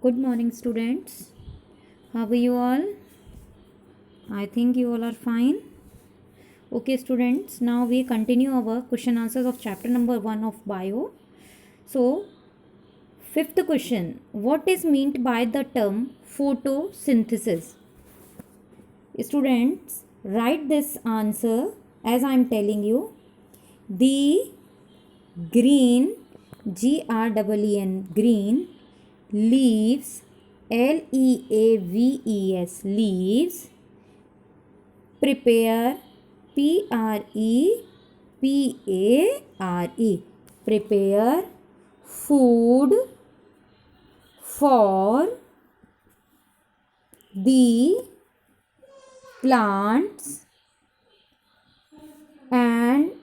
Good morning, students. How are you all? I think you all are fine. Okay, students. Now we continue our question answers of chapter number 1 of bio. So, fifth question. What is meant by the term photosynthesis? Students, write this answer as I am telling you. The green, GREEN, green leaves, LEAVES, leaves, prepare, PREPARE, prepare food for the plants and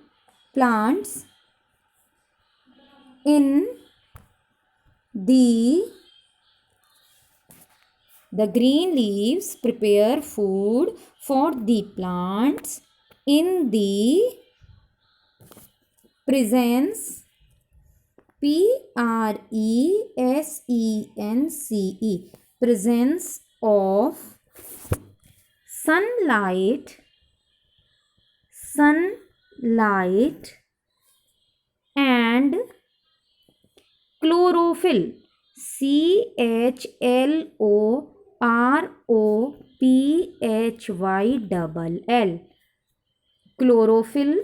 plants in the green leaves prepare food for the plants in the presence, PRESENCE, presence of sunlight and chlorophyll, CHLOROPHYLL, chlorophyll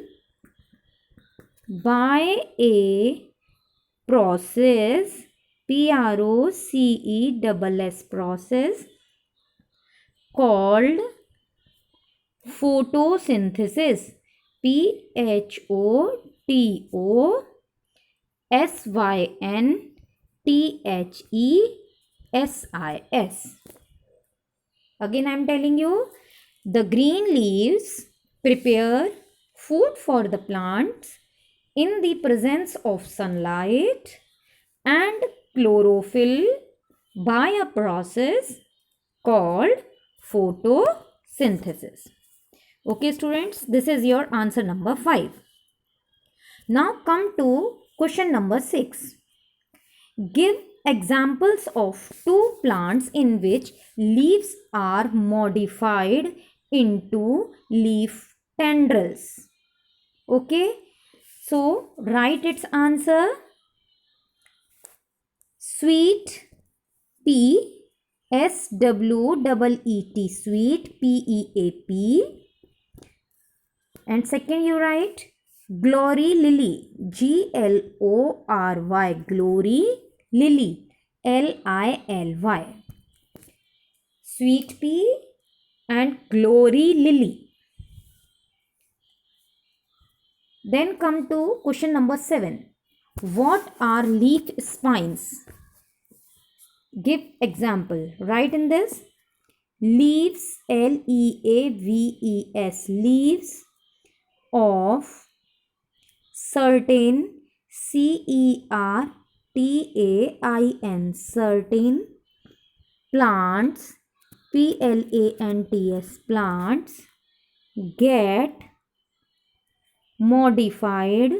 by a process, PROCESS, process called photosynthesis, PHOTOSYNTHESIS. Again I am telling you, the green leaves prepare food for the plants in the presence of sunlight and chlorophyll by a process called photosynthesis. Okay, students, this is your answer number 5. Now come to question number 6. Give examples of two plants in which leaves are modified into leaf tendrils. Okay, so write its answer. Sweet, PSWEET, sweet, PEAP. And second you write glory lily, GLORY, glory lily, LILY. Sweet pea and glory lily. Then come to question number 7. What are leaf spines? Give example. Write in this. Leaves, LEAVES, leaves of certain, CERTAIN, certain plants, PLANTS, plants get modified,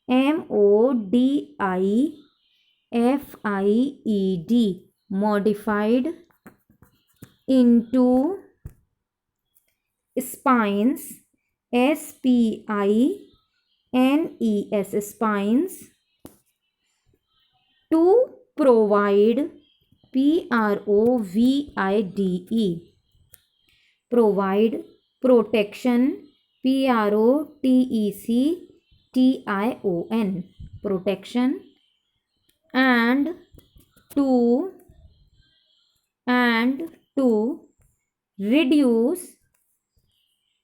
MODIFIED, modified into spines, SPINES, spines, to provide, PROVIDE, provide protection, PROTECTION, protection, and to reduce,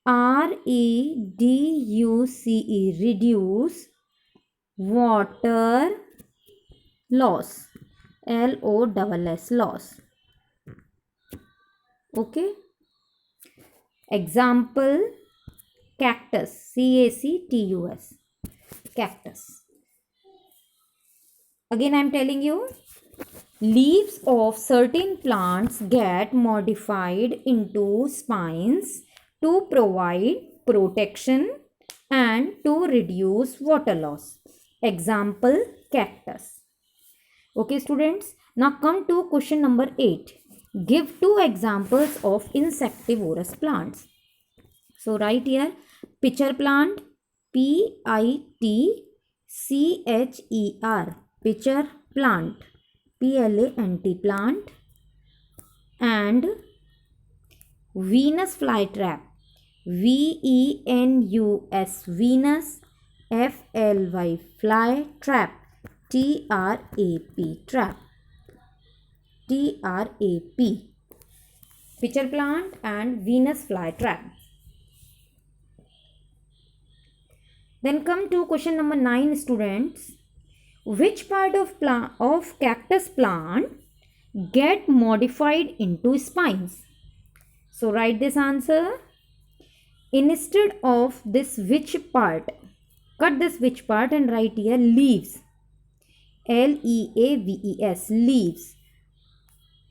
REDUCE, reduce water loss, LOSS, loss. Okay. Example, cactus, CACTUS, cactus. Again I am telling you, leaves of certain plants get modified into spines to provide protection and to reduce water loss. Example, cactus. Okay, students. Now come to question number 8. Give two examples of insectivorous plants. So write here pitcher plant, Pitcher, pitcher plant, plant plant, and Venus flytrap, Venus, Venus, fly trap, trap, pitcher plant and Venus flytrap. Then come to question number 9, students. Which part of cactus plant get modified into spines? So write this answer. Instead of this which part, cut this which part and write here leaves. Leaves, leaves.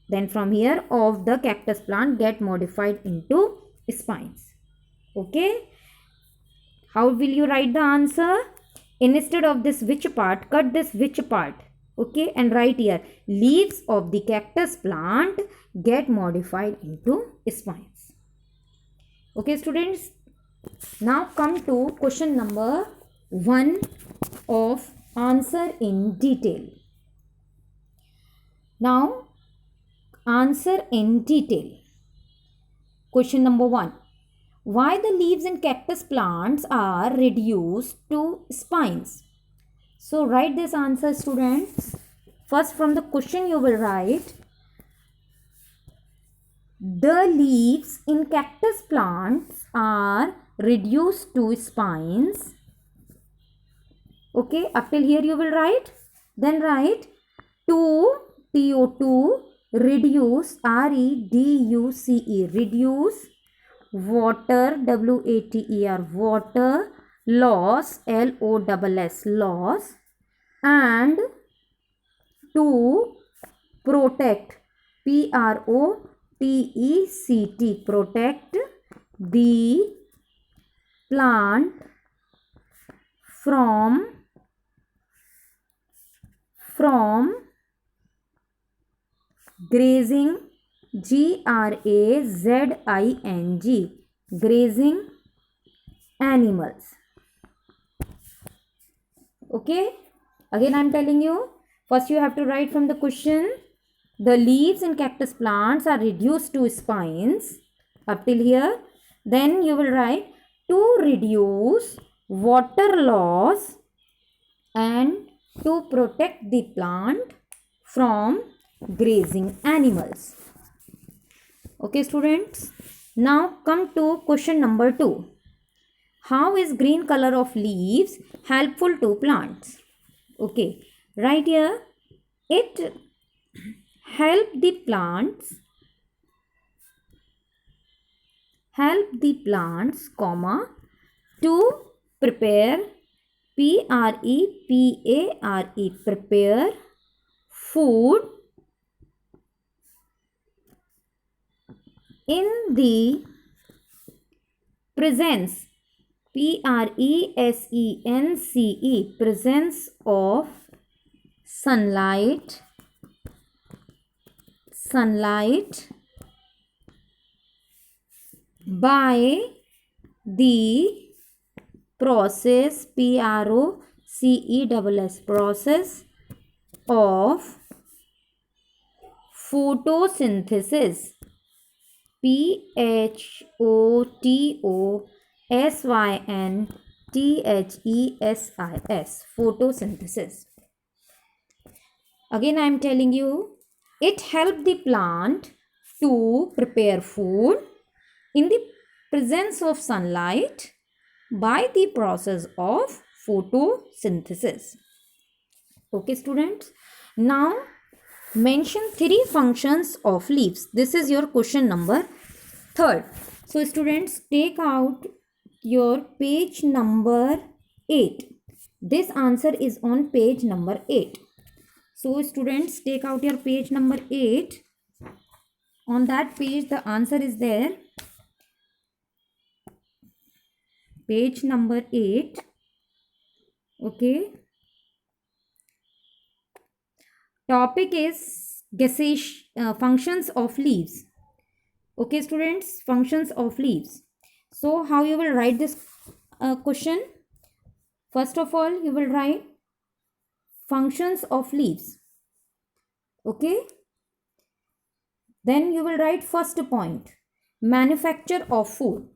Then from here of the cactus plant get modified into spines. Okay. How will you write the answer? Instead of this which part, cut this which part. Okay, and write here leaves of the cactus plant get modified into spines. Okay, students. Now come to question number 1 of answer in detail. Now, answer in detail. Question number 1. Why the leaves in cactus plants are reduced to spines? So write this answer, students. First from the question you will write the leaves in cactus plants are reduced to spines. Okay, up till here you will write. Then write TO2 reduce, REDUCE, reduce, water, WATER, water, loss, LOSS, loss, and to protect, PROTECT, protect the plant from grazing, GRAZING, grazing animals. Okay, again I am telling you, first you have to write from the question the leaves in cactus plants are reduced to spines up till here. Then you will write to reduce water loss and to protect the plant from grazing animals. Okay, students. Now come to question number 2. How is green color of leaves helpful to plants? Okay, right here it help the plants, to prepare, prepare food in the presence, presence of sunlight by the process, process of photosynthesis, photosynthesis, photosynthesis. Again I am telling you, it helps the plant to prepare food in the presence of sunlight by the process of photosynthesis. Okay, students. Now mention 3 functions of leaves. This is your question number 3rd. So students, take out your page number 8. This answer is on page number 8. So students, take out your page number 8. On that page the answer is there. Page number 8. Okay. Topic is functions of leaves. Okay, students, functions of leaves. So how you will write this question? First of all, you will write functions of leaves. Okay. Then you will write first point, manufacture of food.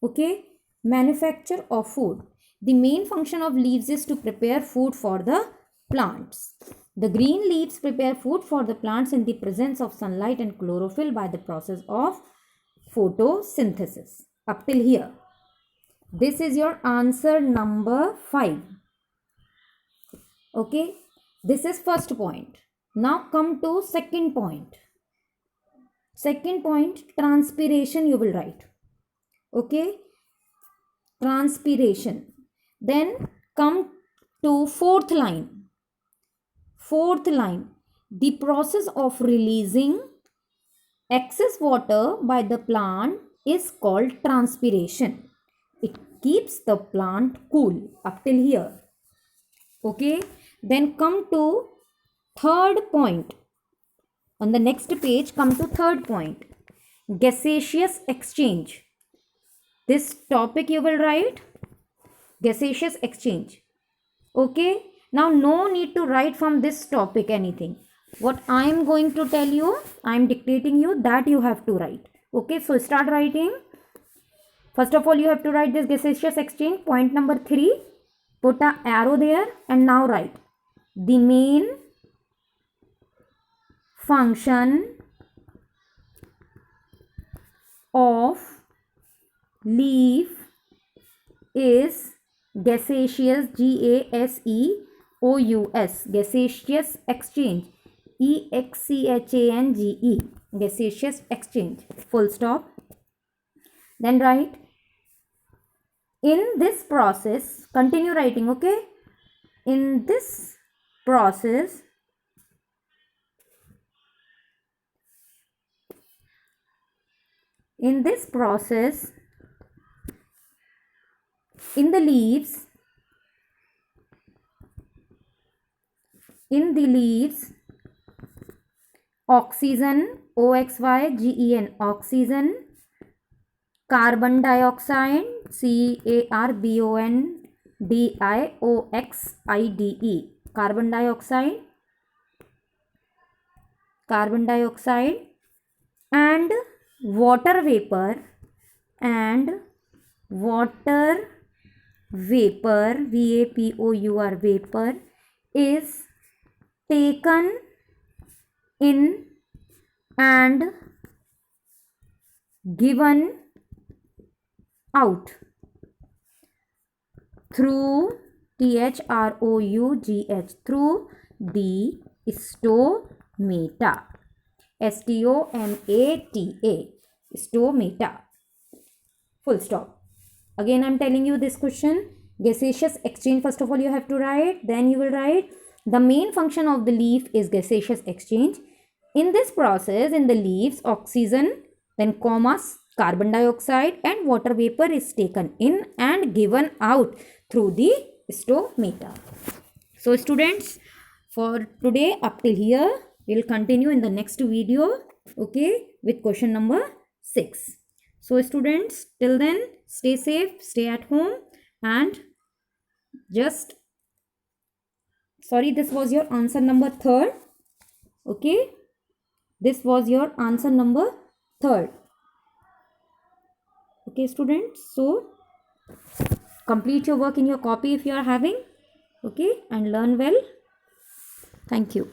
Okay, manufacture of food. The main function of leaves is to prepare food for the plants. The green leaves prepare food for the plants in the presence of sunlight and chlorophyll by the process of photosynthesis. Up till here. This is your answer number 5. Okay, this is first point. Now come to second point. Second point, transpiration you will write. Okay, transpiration. Then come to fourth line. Fourth line, the process of releasing excess water by the plant is called transpiration. It keeps the plant cool. Up till here. Okay, then come to third point. On the next page, come to third point, gaseous exchange. This topic you will write gaseous exchange. Okay, now no need to write from this topic anything. What I am going to tell you, I am dictating you, that you have to write. Okay, so start writing. First of all, you have to write this gaseous exchange. Point number 3, put an arrow there and now write the main function of leaf is gaseous, gaseous, gaseous exchange, exchange, gaseous exchange, full stop. Then write, in this process, continue writing, okay, in this process in the leaves oxygen, oxygen, oxygen, carbon dioxide, carbondioxide, carbon dioxide, and water vapor, vapor is taken in and given out through through the stomata, stomata, stomata, full stop. Again I am telling you this question, gaseous exchange, first of all you have to write, then you will write the main function of the leaf is gaseous exchange. In this process, in the leaves, oxygen, then commas, carbon dioxide and water vapor is taken in and given out through the stomata. So students, for today up till here, we will continue in the next video, okay, with question number 6. So students, till then, stay safe, stay at home, and just, sorry, this was your answer number 3rd, okay, this was your answer number 3rd. Okay students, so complete your work in your copy if you are having, okay, and learn well. Thank you.